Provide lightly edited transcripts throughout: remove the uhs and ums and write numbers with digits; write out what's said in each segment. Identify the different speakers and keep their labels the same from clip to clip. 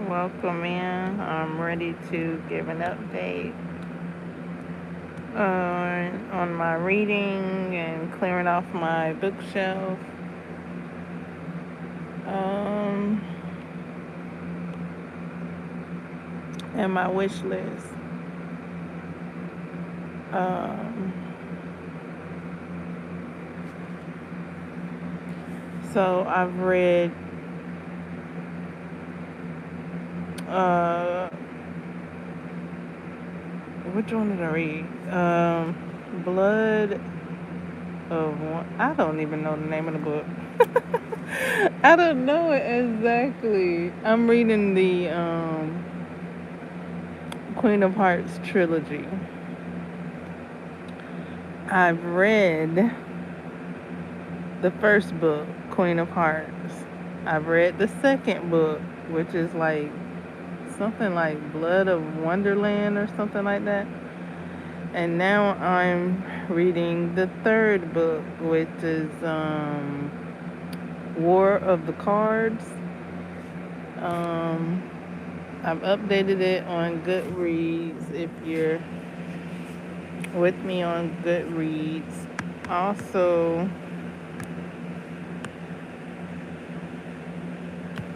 Speaker 1: Welcome in. I'm ready to give an update on my reading and clearing off my bookshelf. Um, and my wish list. Um, so I've read uh, which one did I read? Blood of One. I don't even know the name of the book. I don't know it exactly. I'm reading the Queen of Hearts trilogy. I've read the first book, Queen of Hearts. I've read the second book, which is like something like Blood of Wonderland or something like that. And now I'm reading the third book, which is War of the Cards. I've updated it on Goodreads if you're with me on Goodreads. Also,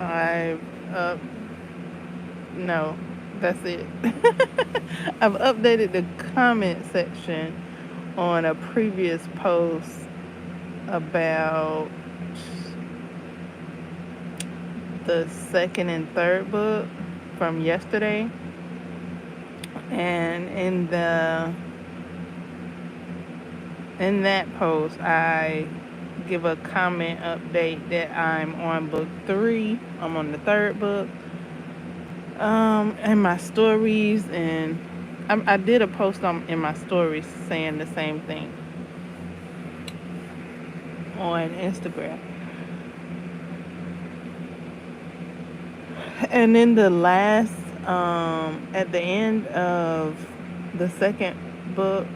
Speaker 1: I've no, that's it. I've updated the comment section on a previous post about the second and third book from yesterday. And in that post, I give a comment update that I'm on book 3. I'm on the third book. And my stories, and I did a post in my stories saying the same thing on Instagram. And in the last, at the end of the second book,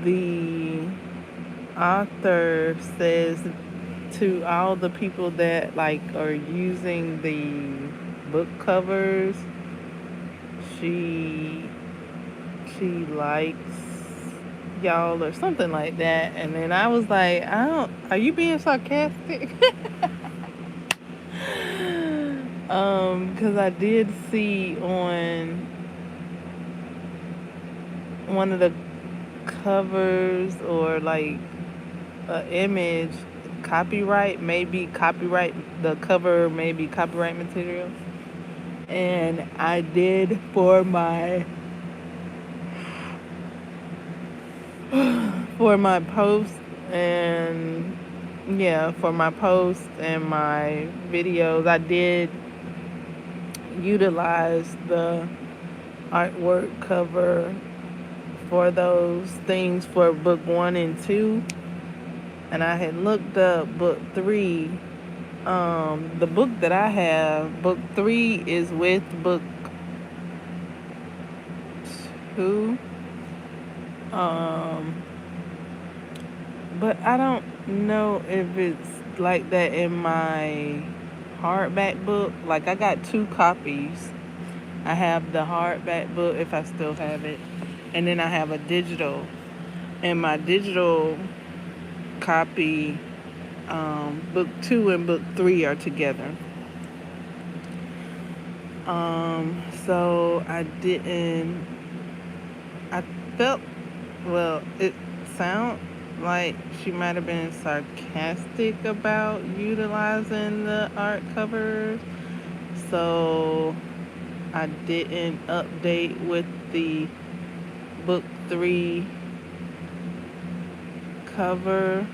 Speaker 1: the author says to all the people that like are using the book covers, she likes y'all or something like that. And then I was like, are you being sarcastic? Because I did see on one of the covers or like an image, the cover may be copyright material. And I did for my post and for my posts and my videos, I did utilize the artwork cover for those things for book 1 and 2. And I had looked up book 3. The book that I have, book 3 is with book 2. But I don't know if it's like that in my hardback book. Like, I got 2 copies. I have the hardback book, if I still have it, and then I have a digital. And my digital copy, book 2 and book 3 are together. So I felt, well, it sounds like she might have been sarcastic about utilizing the art covers. So I didn't update with the book 3 cover.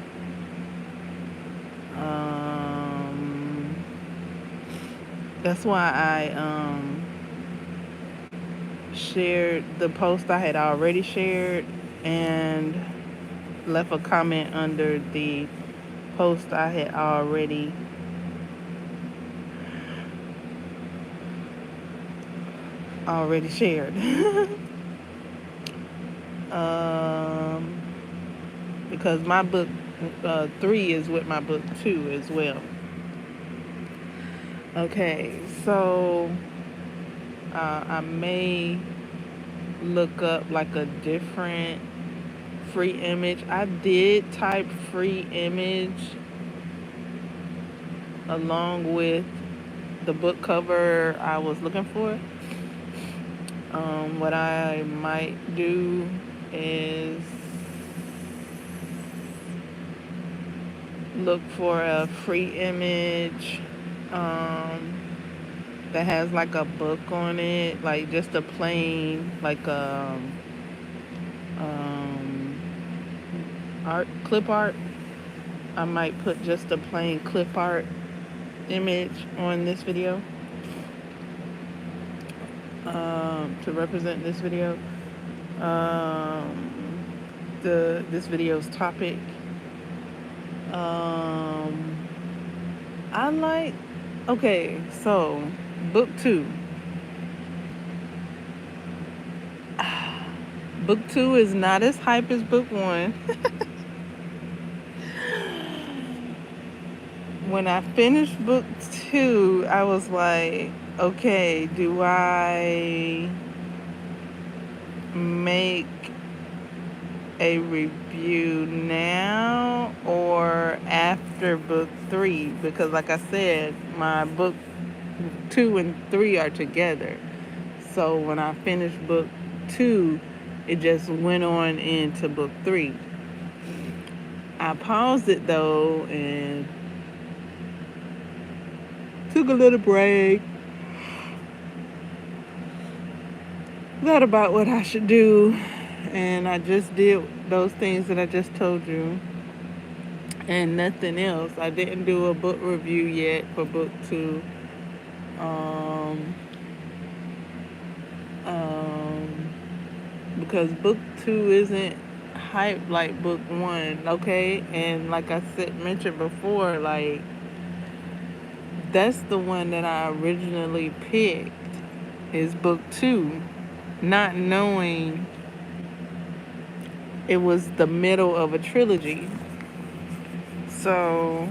Speaker 1: That's why I shared the post I had already shared and left a comment under the post I had already shared. Because my book 3 is with my book 2 as well. Okay, so I may look up like a different free image. I did type free image along with the book cover I was looking for. What I might do is look for a free image that has like a book on it, like just a plain like um, art clip art. I might put just a plain clip art image on this video to represent this video. This video's topic. I like. Okay, so book 2. Book 2 is not as hype as book 1. When I finished book 2, I was like, okay, do I make a review now or after book 3? Because like I said, my book 2 and 3 are together. So when I finished book 2, it just went on into book 3. I paused it though and took a little break. Thought about what I should do, and I just did those things that I just told you and nothing else. I didn't do a book review yet for book 2. Because book 2 isn't hype like book 1, okay? And like I mentioned before, like that's the one that I originally picked is book 2, not knowing it was the middle of a trilogy. So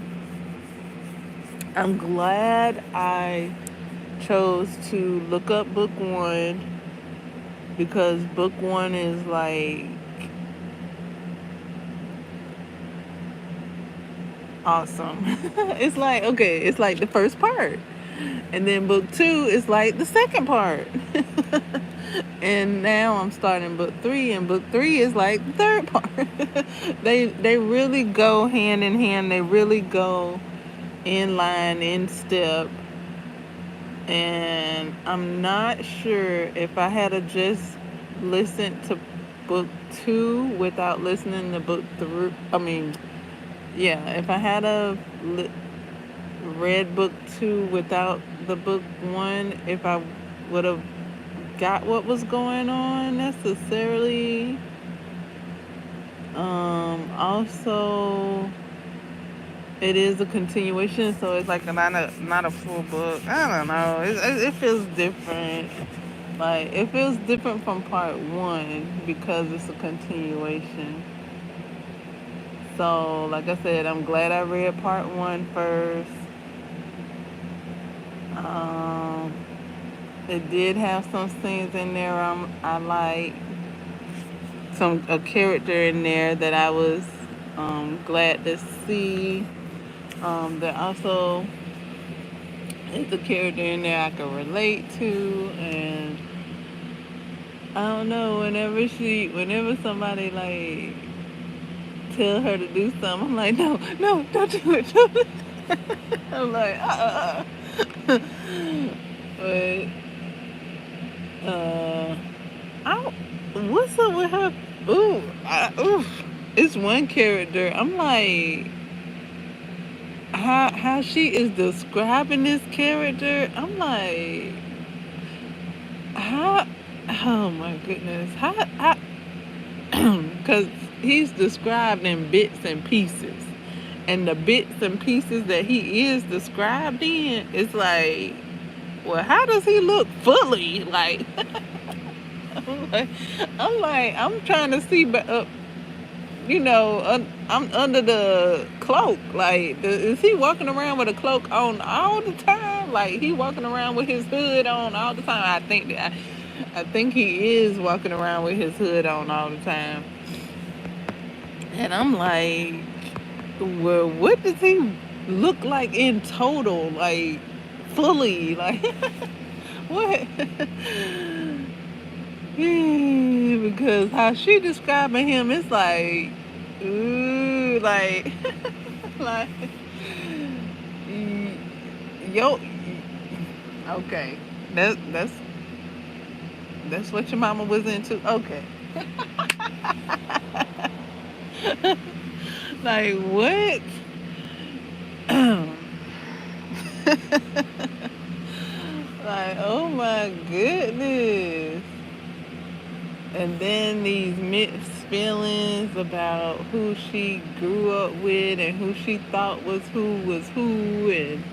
Speaker 1: I'm glad I chose to look up book 1 because book 1 is like awesome. It's like, okay, it's like the first part. And then book 2 is like the second part. And now I'm starting book 3, and book 3 is like the third part. They really go hand in hand. They really go in line, in step. And I'm not sure if I had to just listen to book 2 without listening to book 3. If I had read book 2 without the book 1, if I would have got what was going on necessarily. Also, it is a continuation, so it's like not a full book. I don't know. It feels different. Like it feels different from part 1 because it's a continuation. So, like I said, I'm glad I read part 1 first. It did have some things in there I like. A character in there that I was glad to see. There also is a character in there I can relate to, and I don't know. Whenever somebody like tell her to do something, I'm like, no, don't do it. Don't do it. I'm like, But what's up with her? It's one character. I'm like, how she is describing this character. I'm like, how? Oh my goodness, how? Because he's described in bits and pieces, and the bits and pieces that he is described in, it's like, well, how does he look fully? Like, I'm trying to see, but I'm under the cloak. Like, is he walking around with a cloak on all the time? Like he walking around with his hood on all the time. I think he is walking around with his hood on all the time. And I'm like, well, what does he look like in total? Like fully? Like what? Because how she describing him, it's like, ooh, like, like, yo, okay, that's what your mama was into. Okay, like what? Like, oh my goodness. And then these mixed feelings about who she grew up with and who she thought was who. And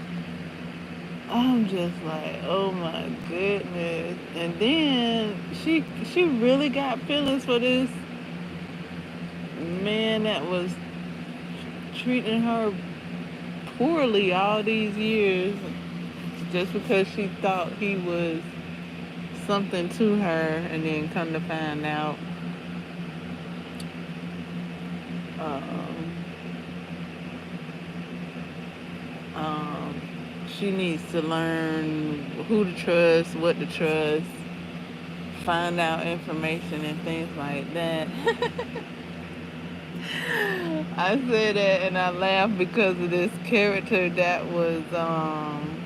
Speaker 1: I'm just like, oh my goodness. And then she really got feelings for this man that was treating her poorly all these years just because she thought he was something to her, and then come to find out um, um, she needs to learn who to trust, what to trust, find out information and things like that. I say that and I laugh because of this character that was um,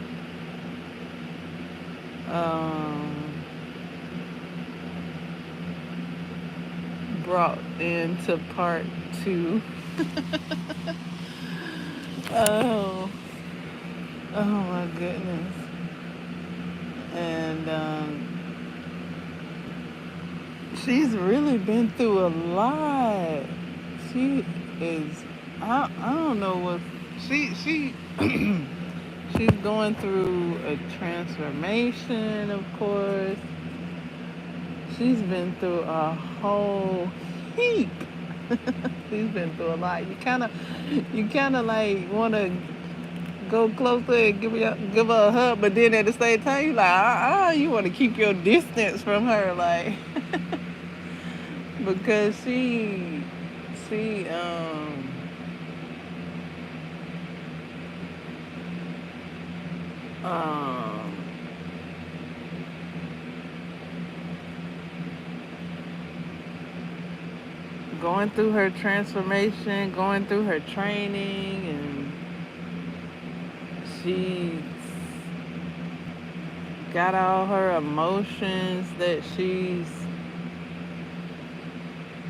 Speaker 1: brought into part 2. Oh, oh my goodness. And she's really been through a lot. She is, I don't know what, she she's going through a transformation, of course. She's been through a whole heap. She's been through a lot. You kind of like want to go closer and give her a hug, but then at the same time, you like, you want to keep your distance from her, like, because she um going through her transformation, going through her training, and she's got all her emotions that she's,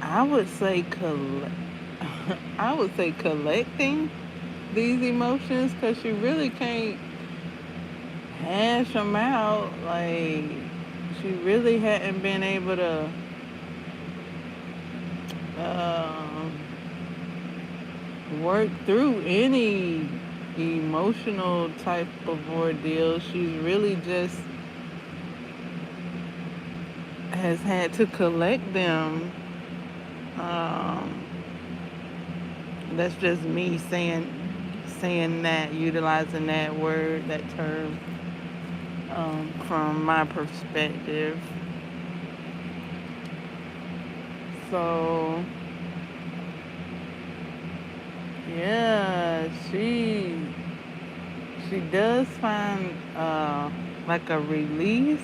Speaker 1: I would say, I would say collecting these emotions, because she really can't hash them out. Like, she really hadn't been able to work through any emotional type of ordeal. She's really just has had to collect them. That's just me saying that, utilizing that word, that term, from my perspective. So yeah, she does find like a release,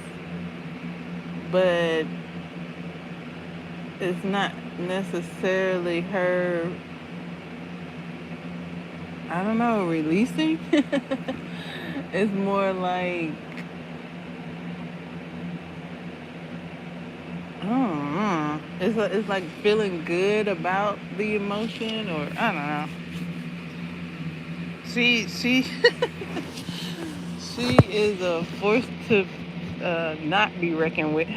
Speaker 1: but it's not necessarily her, I don't know, releasing. It's more like, I don't know. It's like feeling good about the emotion, or I don't know. She she is a force to not be reckoned with.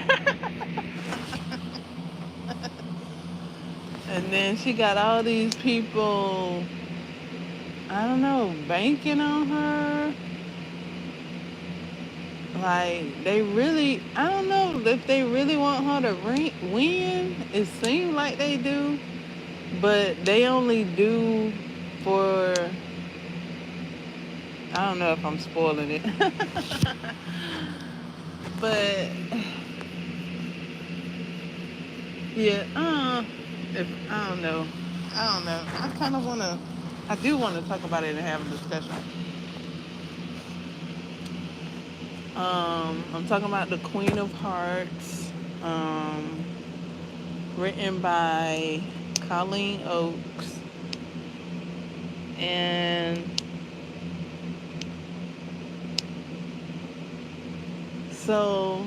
Speaker 1: And then she got all these people, I don't know, banking on her. Like, they really, I don't know if they really want her to win. It seems like they do, but they only do for I don't know if I'm spoiling it, but yeah. If I don't know. I kind of wanna. I do want to talk about it and have a discussion. I'm talking about the Queen of Hearts, um, written by Colleen Oakes, and so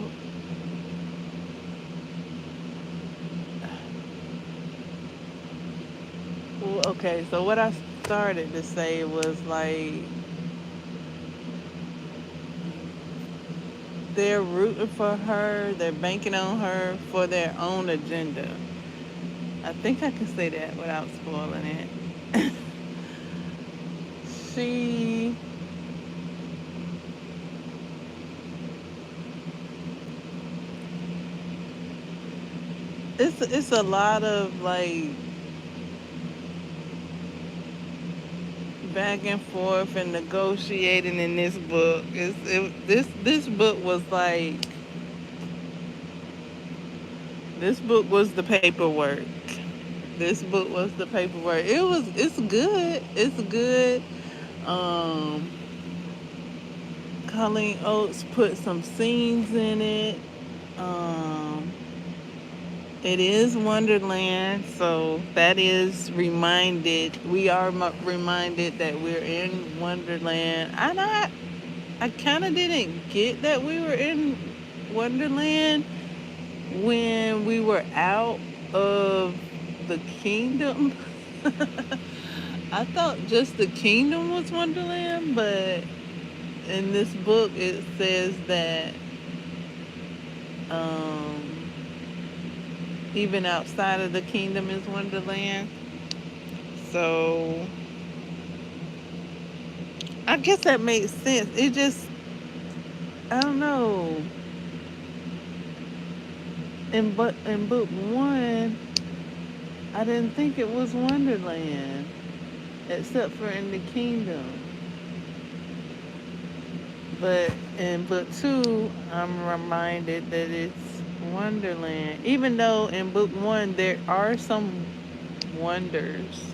Speaker 1: okay. So what I started to say was like they're rooting for her, they're banking on her for their own agenda. I think I can say that without spoiling it. she it's a lot of like back and forth and negotiating in this book. This book was like this book was the paperwork. This book was the paperwork. It's good. It's good. Um Colleen Oates put some scenes in it. Um It is Wonderland, so that is reminded. We are reminded that we're in Wonderland. I kind of didn't get that we were in Wonderland when we were out of the kingdom. I thought just the kingdom was Wonderland, but in this book it says that um, even outside of the kingdom is Wonderland. So I guess that makes sense. It just I don't know. In book one, I didn't think it was Wonderland, except for in the kingdom. But in book two, I'm reminded that it's Wonderland. Even though in book one there are some wonders,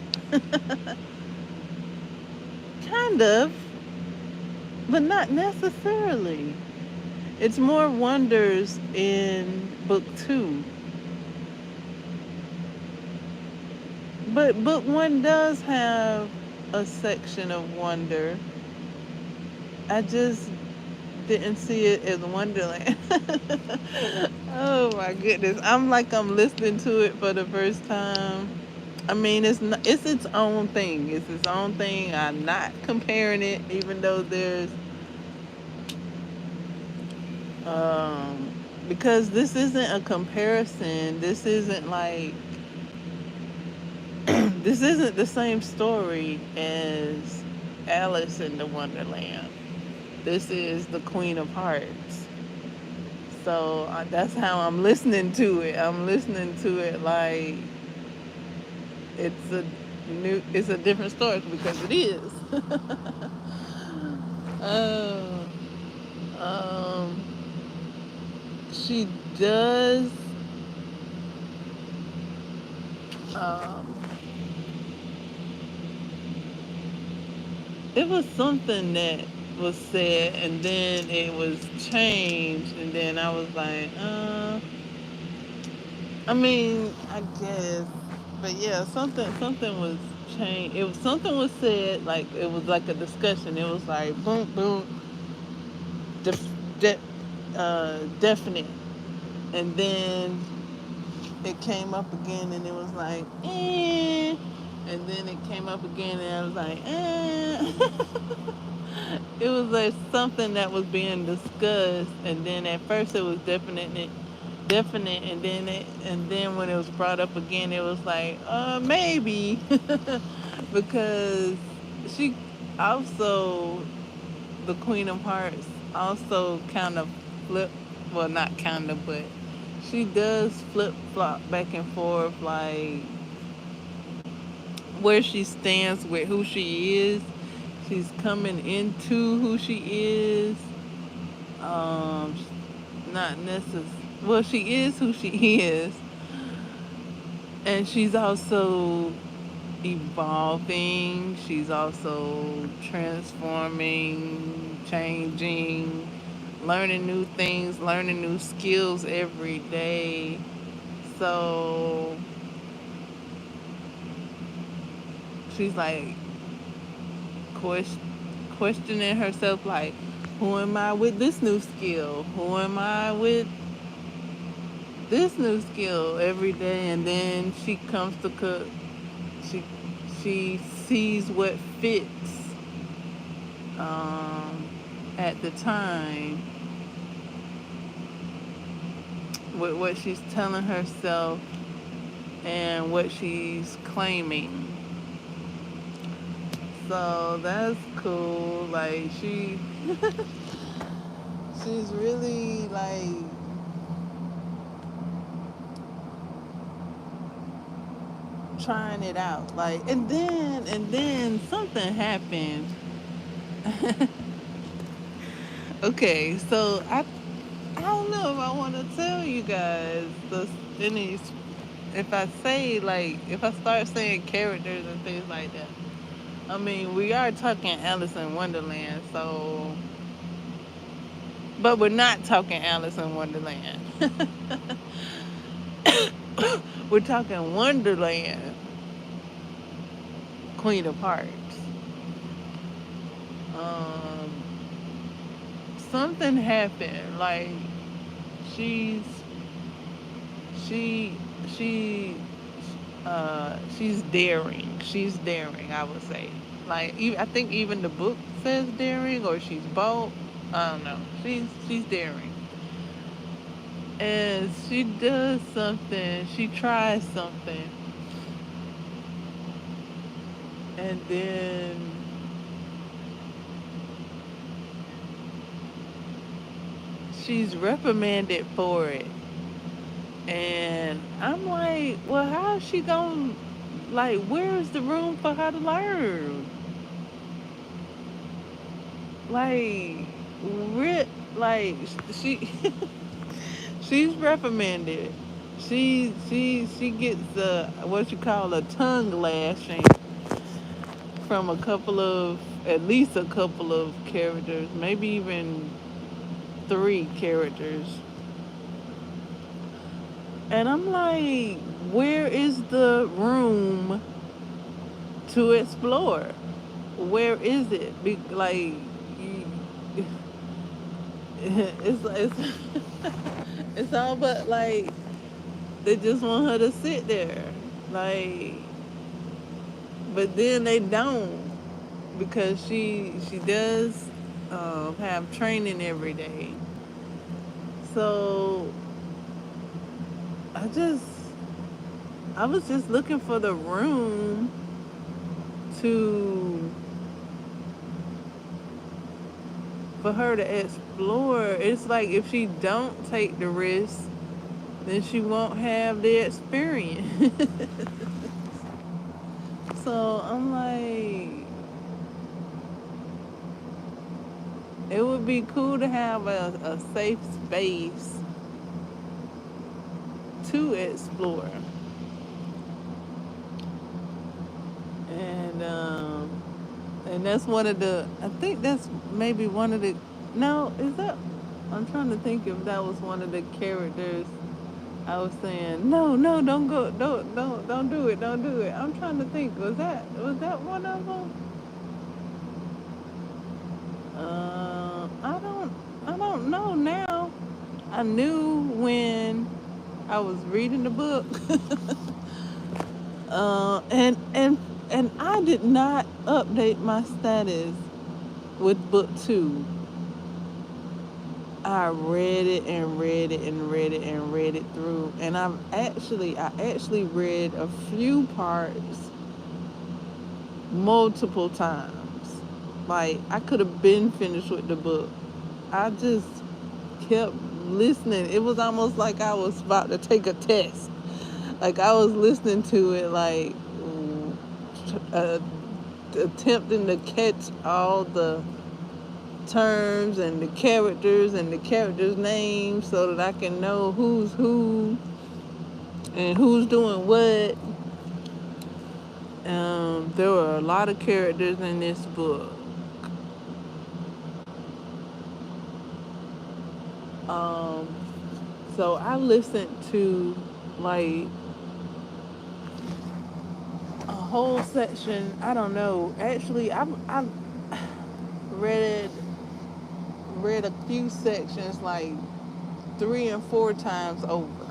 Speaker 1: kind of, but not necessarily. It's more wonders in book two. But book one does have a section of wonder. I just didn't see it as Wonderland. Oh my goodness. I'm listening to it for the first time. I mean, it's its own thing. It's its own thing. I'm not comparing it, even though there's um because this isn't a comparison. This isn't like this isn't the same story as Alice in the Wonderland. This is the Queen of Hearts. So that's how I'm listening to it. I'm listening to it like it's it's a different story because it is. uh, um, she does. Um, it was something that was said and then it was changed and then I was like, I mean, I guess, but yeah, something was changed. It was something was said like it was like a discussion. It was like boom boom, def, de, definite, and then it came up again and it was like and then it came up again and I was like It was like something that was being discussed and then at first it was definite and then when it was brought up again it was like maybe because she also the Queen of Hearts also kind of flip well not kind of but she does flip flop back and forth like where she stands with who she is. She's coming into who she is. Um, not necessarily. Well, she is who she is, and she's also evolving. She's also transforming, changing, learning new things, learning new skills every day. So she's like quest- questioning herself, like, who am I with this new skill? Who am I with this new skill every day? And then she comes to cook. She she sees what fits um, at the time with what she's telling herself and what she's claiming. So that's cool. Like she's really like trying it out. Like and then something happened. Okay, so I don't know if I want to tell you guys the any if I say like if I start saying characters and things like that. I mean, we are talking Alice in Wonderland, so but we're not talking Alice in Wonderland. We're talking Wonderland, Queen of Hearts. Um, something happened. Like she's she she she's daring. She's daring, I would say. Like I think even the book says daring, or she's bold. I don't know. She's daring, and she does something. She tries something, and then she's reprimanded for it. And I'm like, well, how is she going to, like, where's the room for her to learn? Like, like, she, she's reprimanded. She gets what you call a tongue lashing from a couple of, at least a couple of characters, maybe even 3 characters. And I'm like, where is the room to explore? Where is it? Like, it's it's all but like they just want her to sit there, like, but then they don't because she does have training every day. So I just I was just looking for the room to for her to explore. It's like if she don't take the risk, then she won't have the experience. So I'm like, it would be cool to have a safe space to explore. And and that's one of the, I think that's maybe one of the, no, is that, I'm trying to think if that was one of the characters I was saying, no, no, don't go, don't do it, don't do it. I'm trying to think, was that one of them? I don't know now. I knew when I was reading the book, and I did not update my status with book 2. I read it and read it and read it and read it through, and I actually read a few parts multiple times. Like I could have been finished with the book. I just kept listening. It was almost like I was about to take a test. Like I was listening to it like uh, attempting to catch all the terms and the characters' names so that I can know who's who and who's doing what. There were a lot of characters in this book. Um, so I listened to like a whole section. I don't know. Actually, I've read read a few sections like 3 and 4 times over,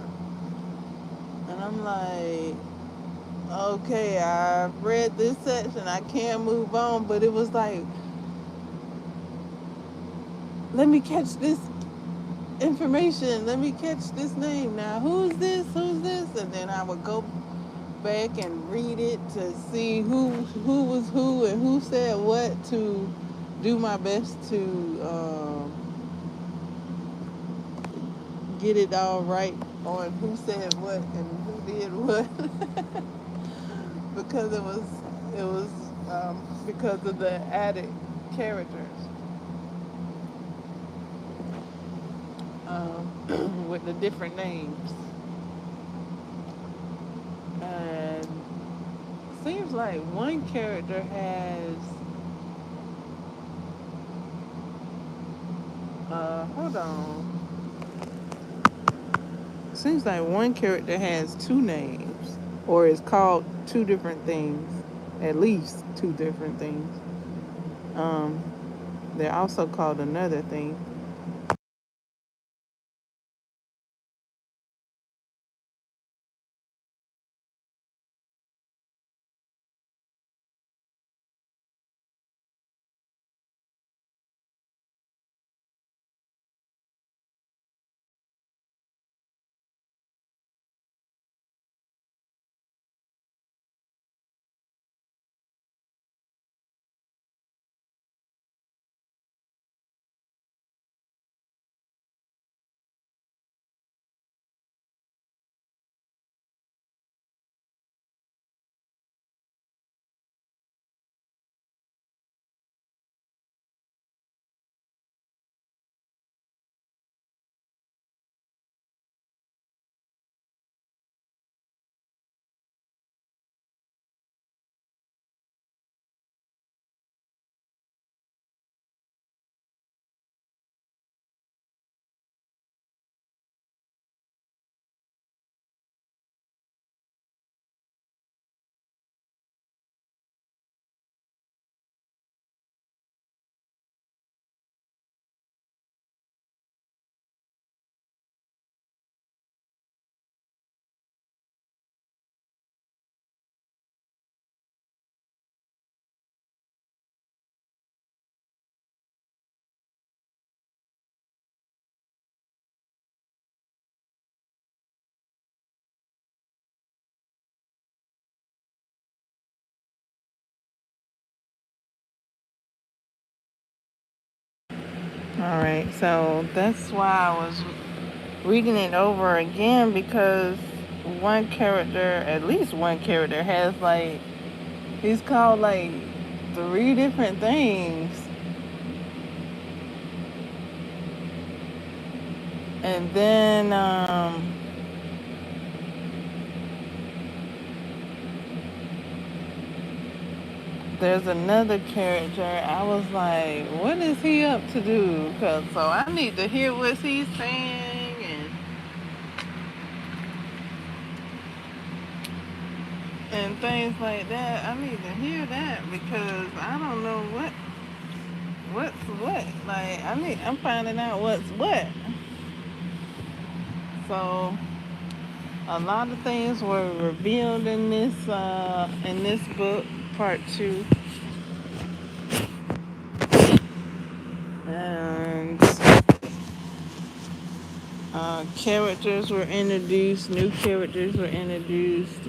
Speaker 1: and I'm like, okay, I've read this section. I can't move on, but it was like, let me catch this information. Let me catch this name. Now, who's this? Who's this? And then I would go back and read it to see who was who and who said what, to do my best to get it all right on who said what and who did what. Because it was because of the added characters with the different names. And seems like one character has hold on. Seems like one character has 2 names, or is called 2 different things, at least 2 different things. Um, they're also called another thing. All right, so that's why I was reading it over again, because one character, at least one character, has like, he's called like 3 different things. And then there's another character. I was like, what is he up to do? So I need to hear what he's saying and things like that. I need to hear that, because I don't know what's what. Like, I'm finding out what's what. So a lot of things were revealed in this book, part 2. And characters were introduced, new characters were introduced.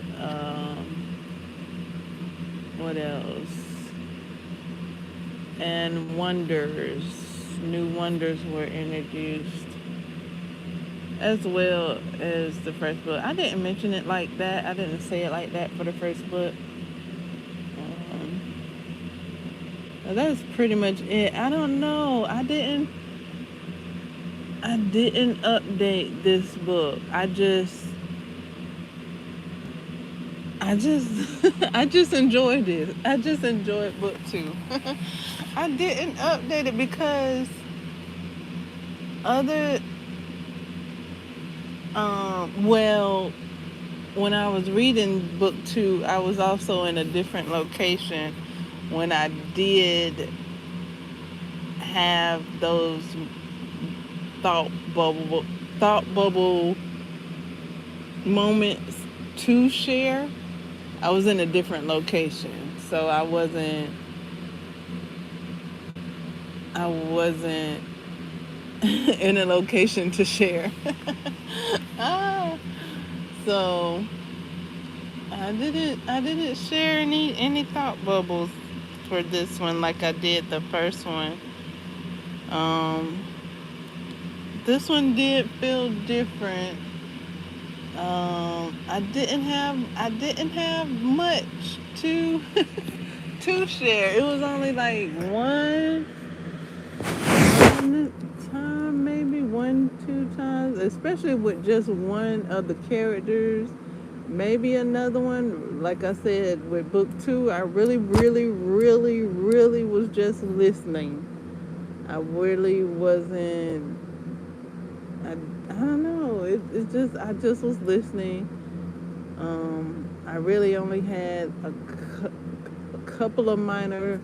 Speaker 1: What else? And new wonders were introduced, as well as the first book. I didn't mention it like that. I didn't say it like that for the first book. That's pretty much it. I don't know. I didn't update this book. I just I just enjoyed it. I just enjoyed book 2. I didn't update it because other well, when I was reading book 2, I was also in a different location when I did have those thought bubble thought bubble moments to share. I was in a different location, so I wasn't in a location to share. ah, so I didn't share any thought bubbles for this one like I did the first one. Um, this one did feel different. I didn't have much to to share. It was only like one time, maybe 1, 2 times, especially with just one of the characters. Maybe another one. Like I said, with book 2, I really, really, really, really was just listening. I really wasn't. I don't know. It's just I just was listening. I really only had a couple of minor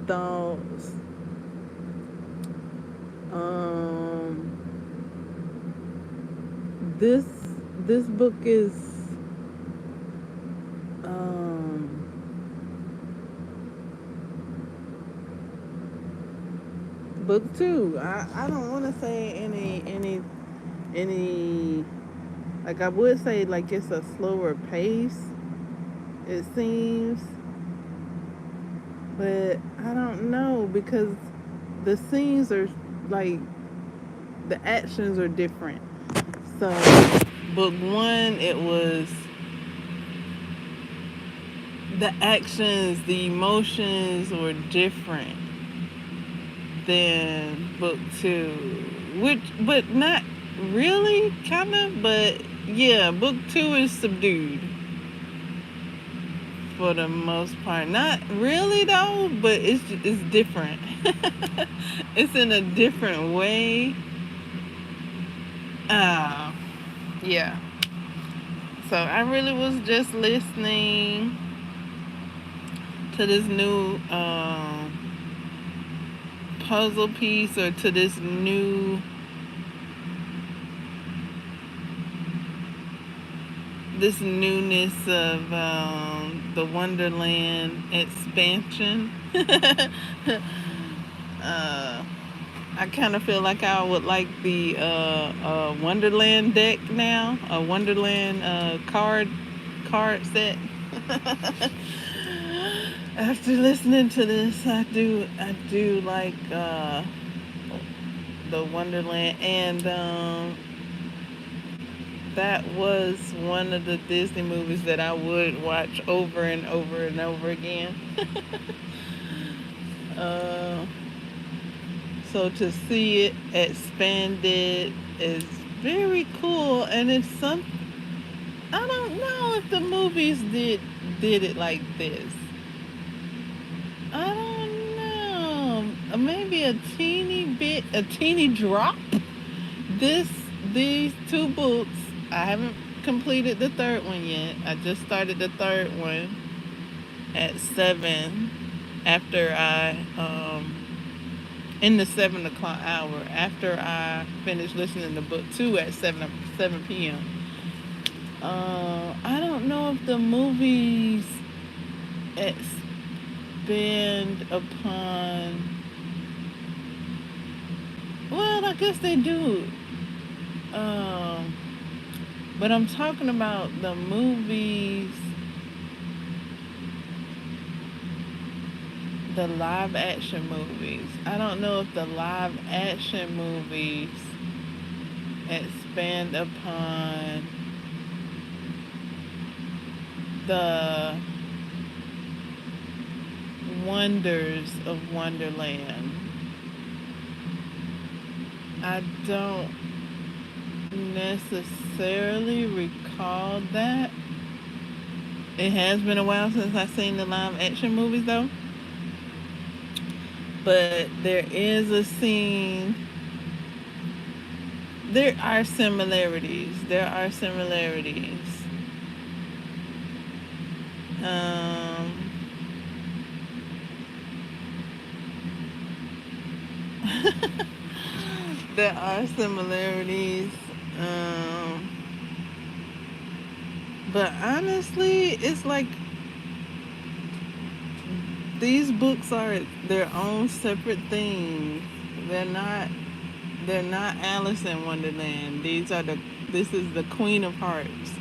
Speaker 1: thoughts. This this book is um, book 2. I don't want to say any like I would say like it's a slower pace. It seems, but I don't know because the scenes are like the actions are different. So book 1, it was the actions, the emotions were different than book 2, which but not really, kind of, but yeah, book 2 is subdued for the most part. Not really though, but it's different. It's in a different way. Uh, yeah. So I really was just listening to this new puzzle piece, or to this newness of the Wonderland expansion. I kind of feel like I would like the Wonderland deck now, a Wonderland card set. After listening to this, I do like the Wonderland, and that was one of the Disney movies that I would watch over and over and over again. uh, so to see it expanded is very cool, and it's some. I don't know if the movies did it like this. I don't know. Maybe a teeny bit, a teeny drop. This these 2 books. I haven't completed the third one yet. I just started the third one at 7 after I in the 7 o'clock hour after I finished listening to book 2 at 7 p.m. I don't know if the movies expand upon. Well, I guess they do. But I'm talking about the movies, the live action movies. I don't know if the live action movies expand upon the Wonders of Wonderland. I don't necessarily recall that. It has been a while since I've seen the live action movies though. But there is a scene. There are similarities. There are similarities. Um, there are similarities. Um, but honestly, it's like these books are their own separate things. They're not. They're not Alice in Wonderland. This is the Queen of Hearts.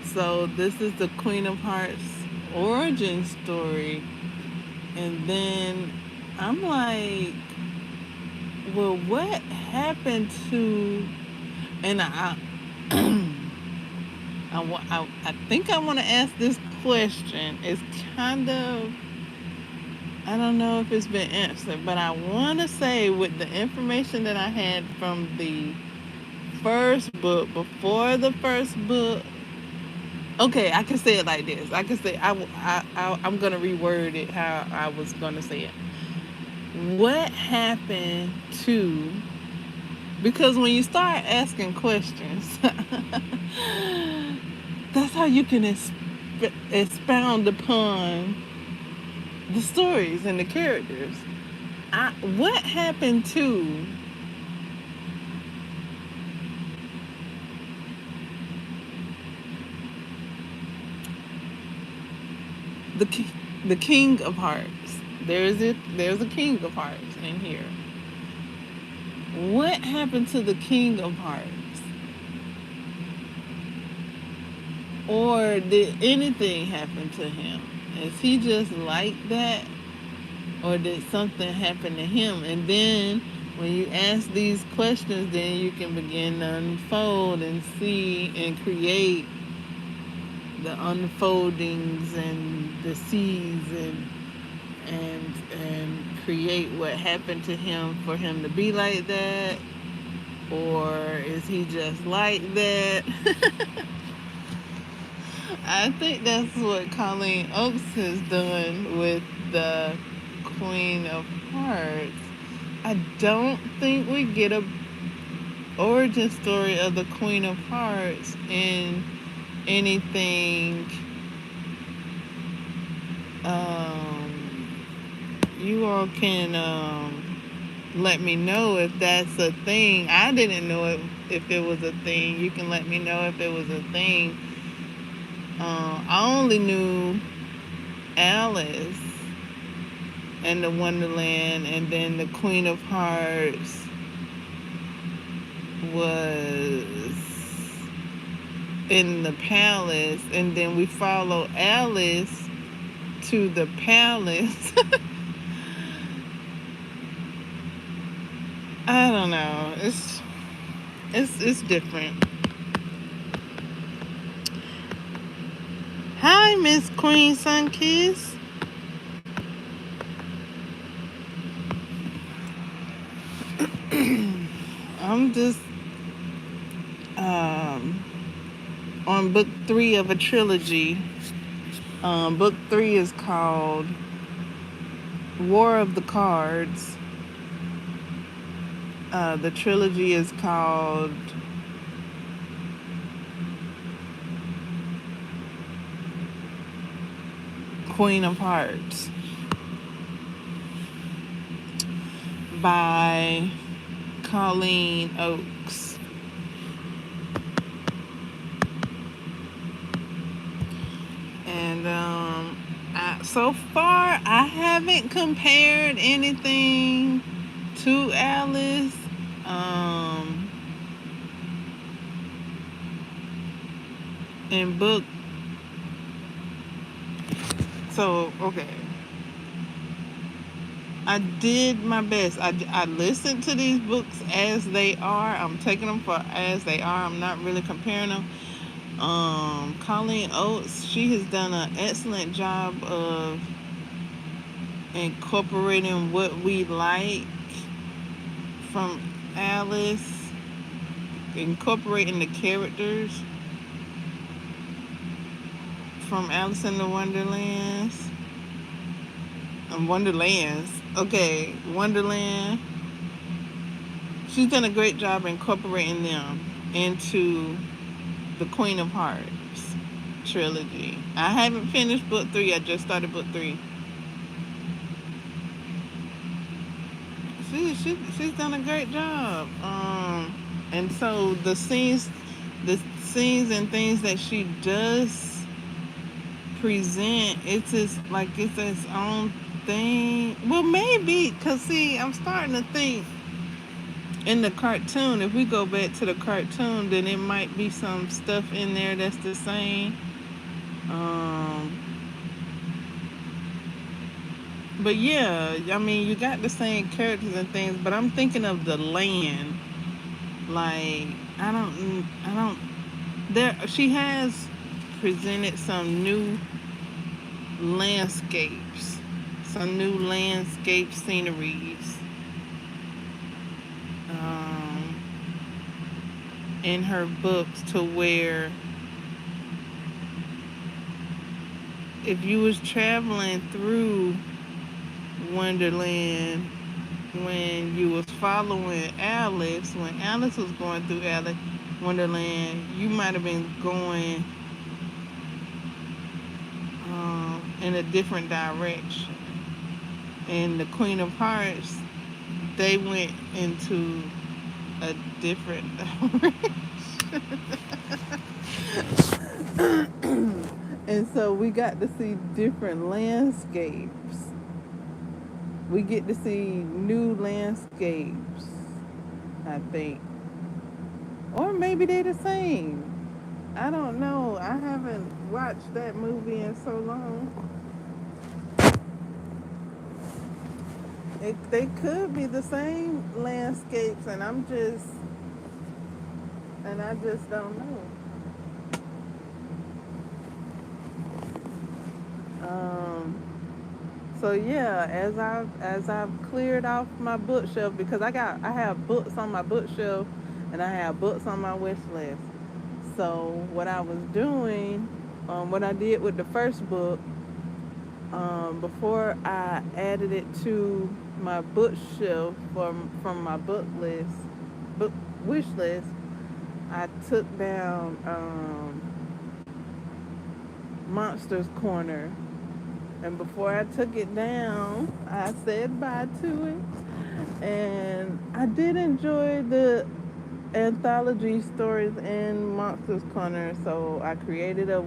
Speaker 1: So this is the Queen of Hearts origin story. And then I'm like, well, what happened to? And I think I want to ask this question. It's kind of, I don't know if it's been answered, but I want to say with the information that I had from the first book, before the first book, okay, I can say it like this. I can say, I'm going to reword it how I was going to say it. What happened to, because when you start asking questions, that's how you can expound upon the stories and the characters. What happened to the King of Hearts? There's a King of Hearts in here. What happened to the King of Hearts? Or did anything happen to him? Is he just like that? Or did something happen to him? And then when you ask these questions, then you can begin to unfold and see and create the unfoldings and the seeds and create what happened to him for him to be like that. Or is he just like that? I think that's what Colleen Oakes has done with the Queen of Hearts. I don't think we get a origin story of the Queen of Hearts in anything. You all can let me know if that's a thing. I didn't know if it was a thing. You can let me know if it was a thing. I only knew Alice and the Wonderland, and then the Queen of Hearts was in the palace, and then we follow Alice to the palace. I don't know. It's different. Hi, Miss Queen Sunkiss. I'm just on book 3 of a trilogy. Book 3 is called War of the Cards. The trilogy is called Queen of Hearts by Colleen Oakes. And so far I haven't compared anything to Alice. In book. So, okay. I did my best. I listened to these books as they are. I'm taking them for as they are. I'm not really comparing them. Colleen Oates, she has done an excellent job of incorporating what we like from Alice, incorporating the characters from Alice in the Wonderlands. Wonderlands. Okay, Wonderland. She's done a great job incorporating them into the Queen of Hearts trilogy. I haven't finished book 3. I just started book 3. She's done a great job. And so the scenes and things that she does present, it's just like it's its own thing. Well, maybe, cause see, I'm starting to think in the cartoon. If we go back to the cartoon, then it might be some stuff in there that's the same. But yeah, I mean, you got the same characters and things, but I'm thinking of the land. Like, I don't. There, she has presented some new landscapes, some new landscape sceneries, in her books, to where if you was traveling through Wonderland when you was following Alice, when Alice was going through Wonderland, you might have been going in a different direction. And the Queen of Hearts, they went into a different direction. And so we got to see different landscapes. We get to see new landscapes, I think. Or maybe they're the same. I don't know. I haven't watched that movie in so long. They could be the same landscapes, and I just don't know. So yeah, as I've cleared off my bookshelf, because I have books on my bookshelf, and I have books on my wish list. So what I was doing, what I did with the first book, before I added it to my bookshelf from my book wish list, I took down Monsters Corner. And before I took it down, I said bye to it. And I did enjoy the anthology stories in Monsters Corner, so I created a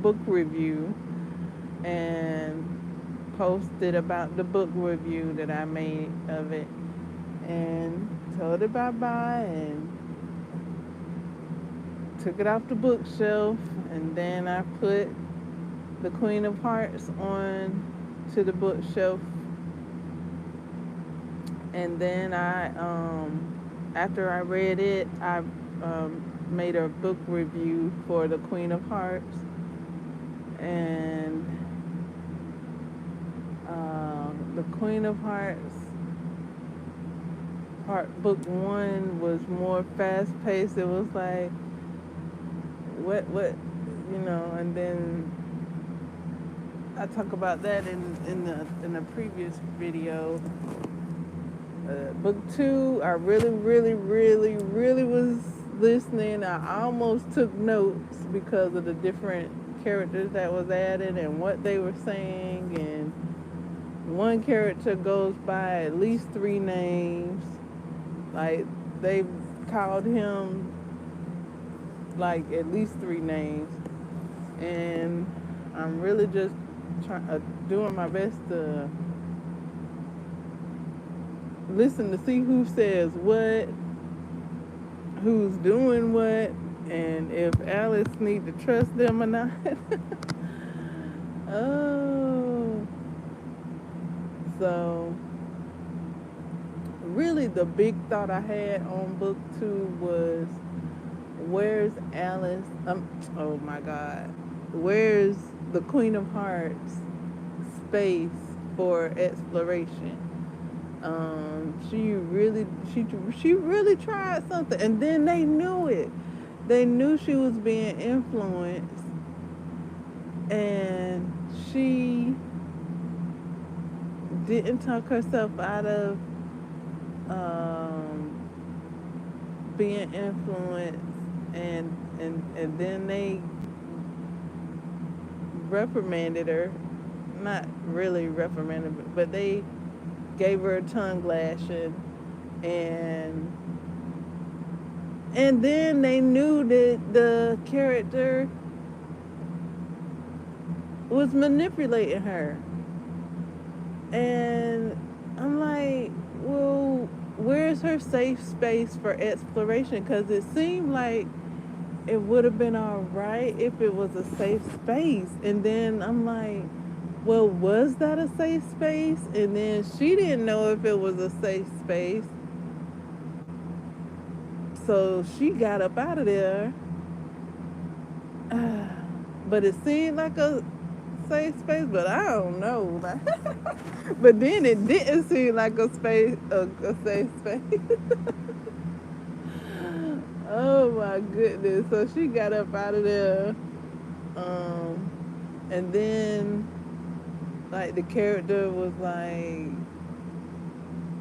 Speaker 1: book review and posted about the book review that I made of it, and told it bye-bye and took it off the bookshelf. And then I put the Queen of Hearts on to the bookshelf, and then after I read it, I made a book review for the Queen of Hearts, and the Queen of Hearts book 1 was more fast paced. It was like what and then I talk about that in the previous video. Book 2, I really, really, really, really was listening. I almost took notes because of the different characters that was added and what they were saying. And one character goes by at least 3 names. Like, they called him like at least 3 names. And I'm really just doing my best to listen to see who says what, who's doing what, and if Alice need to trust them or not. Oh, so really the big thought I had on book 2 was, where's Alice? Oh my God, where's the Queen of Hearts space for exploration. She really tried something, and then they knew it. They knew she was being influenced, and she didn't talk herself out of um, being influenced, and then they reprimanded her. Not really reprimanded, but they gave her a tongue lashing, and then they knew that the character was manipulating her. And I'm like, well, where's her safe space for exploration? Because it seemed like it would have been all right if it was a safe space. And then I'm like, well, was that a safe space? And then she didn't know if it was a safe space. So she got up out of there. But it seemed like a safe space, but I don't know. But then it didn't seem like a safe space. Oh my goodness! So she got up out of there, um, and then like the character was like,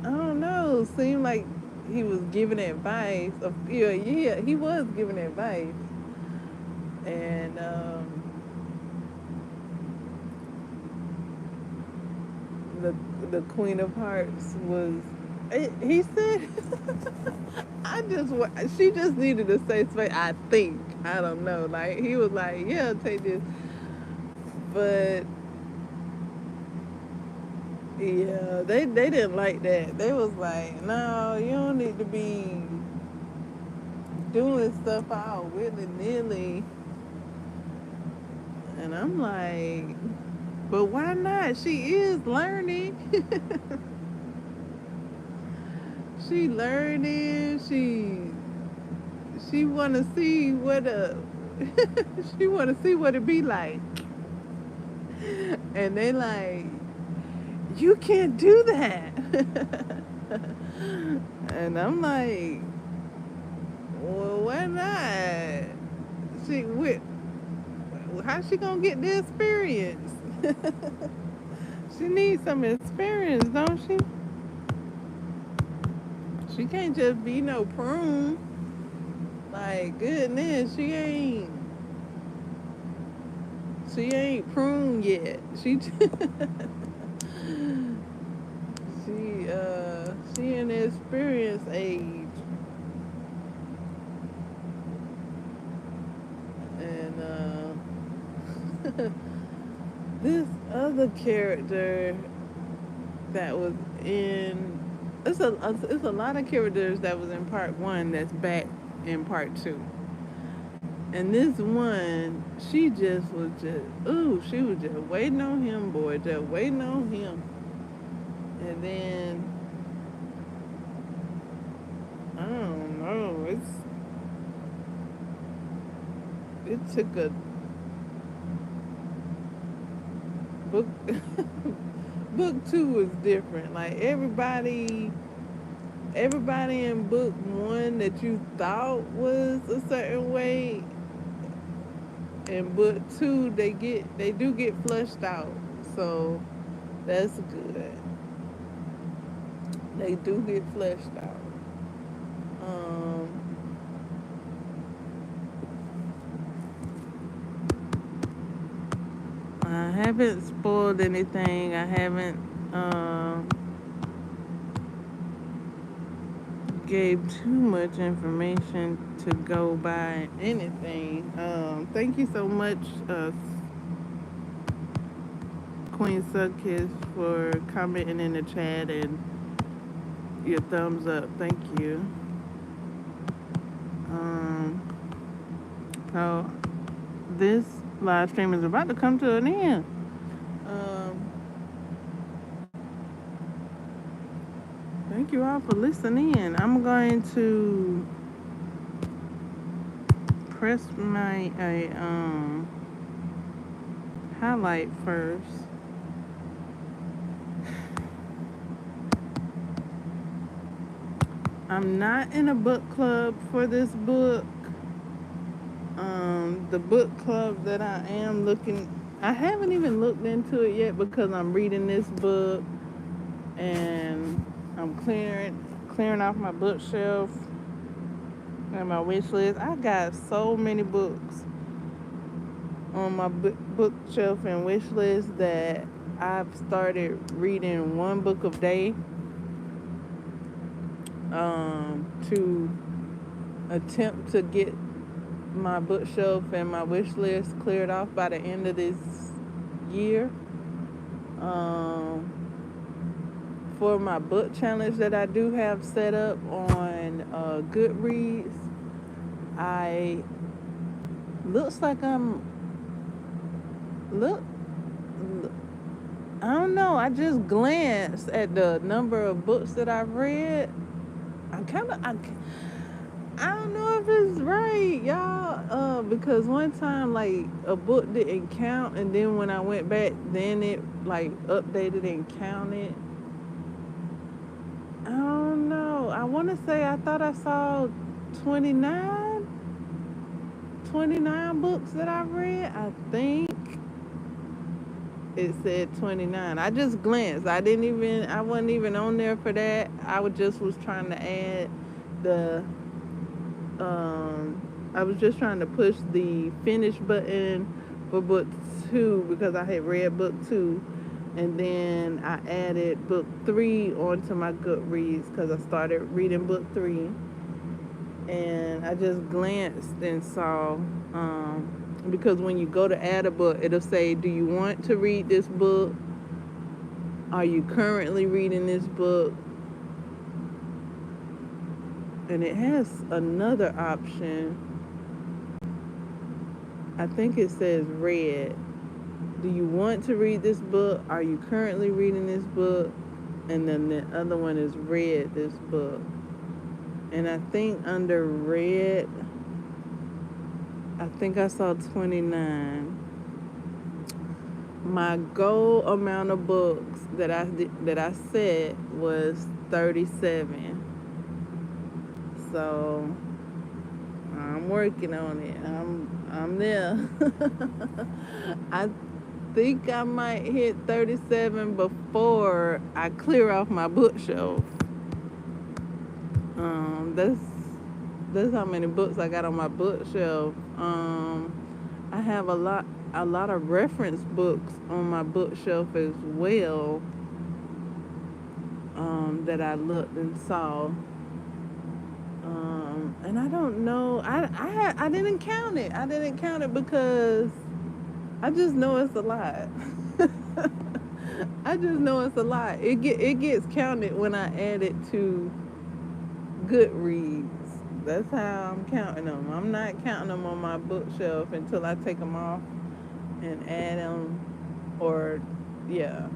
Speaker 1: I don't know. Seemed like he was giving advice. Yeah, he was giving advice, and the the Queen of Hearts was. He said, I just she just needed a safe space. I think I don't know. Like he was like, yeah, take this, but yeah, they didn't like that. They was like, no, you don't need to be doing stuff all willy nilly. And I'm like, but why not? She is learning. She learning. She want to see what she want to see what it be like. And they like, you can't do that. And I'm like, well, why not? She with How's she gonna get the experience? She needs some experience, don't she? She can't just be no prune. Like goodness, she ain't prune yet. She in the experience age, and this other character that was in it's a lot of characters that was in part one that's back in part two. And this one, she was just waiting on him, boy, just waiting on him. And then I don't know, it took a book. Book two was different. Like everybody in book one that you thought was a certain way, in book two they do get flushed out. So that's good. They do get fleshed out. Um, I haven't spoiled anything. I haven't gave too much information to go by anything. Thank you so much, Queen Suckkiss, for commenting in the chat and your thumbs up. Thank you. So this live stream is about to come to an end. Thank you all for listening. I'm going to press my highlight first. I'm not in a book club for this book. The book club that I am looking, I haven't even looked into it yet because I'm reading this book and I'm clearing off my bookshelf and my wish list. I got so many books on my bookshelf and wish list that I've started reading one book a day to attempt to get my bookshelf and my wish list cleared off by the end of this year. Um, for my book challenge that I do have set up on Goodreads, I looks like I'm look. I don't know. I just glanced at the number of books that I've read. I don't know if it's right, y'all. Because one time, like, a book didn't count, and then when I went back, then it like updated and counted. I don't know. I want to say I thought I saw 29, 29 books that I read. I think it said 29. I just glanced. I wasn't even on there for that. Was trying to add the I was just trying to push the finish button for book 2 because I had read book 2, and then I added book 3 onto my Goodreads because I started reading book 3, and I just glanced and saw because when you go to add a book, it'll say, do you want to read this book? Are you currently reading this book? And it has another option. I think it says read. Do you want to read this book? Are you currently reading this book? And then the other one is read this book. And I think under read, I think I saw 29. My goal amount of books that I set was 37. So I'm working on it. I'm there. I think I might hit 37 before I clear off my bookshelf. That's how many books I got on my bookshelf. I have a lot of reference books on my bookshelf as well. That I looked and saw. And I don't know. I didn't count it. I didn't count it because I just know it's a lot. I just know it's a lot. It gets counted when I add it to Goodreads. That's how I'm counting them. I'm not counting them on my bookshelf until I take them off and add them, or yeah.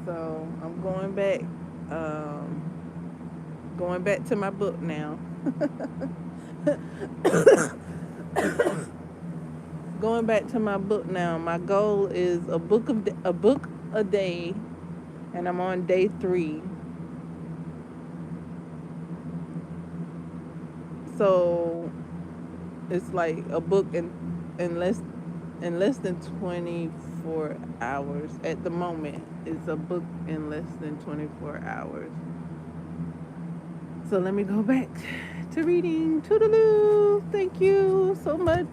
Speaker 1: So I'm going back to my book now. Going back to my book now. My goal is a book a day, and I'm on day 3. So it's like a book in less than 24 hours. At the moment, it's a book in less than 24 hours. So let me go back to reading. Toodaloo. Thank you so much.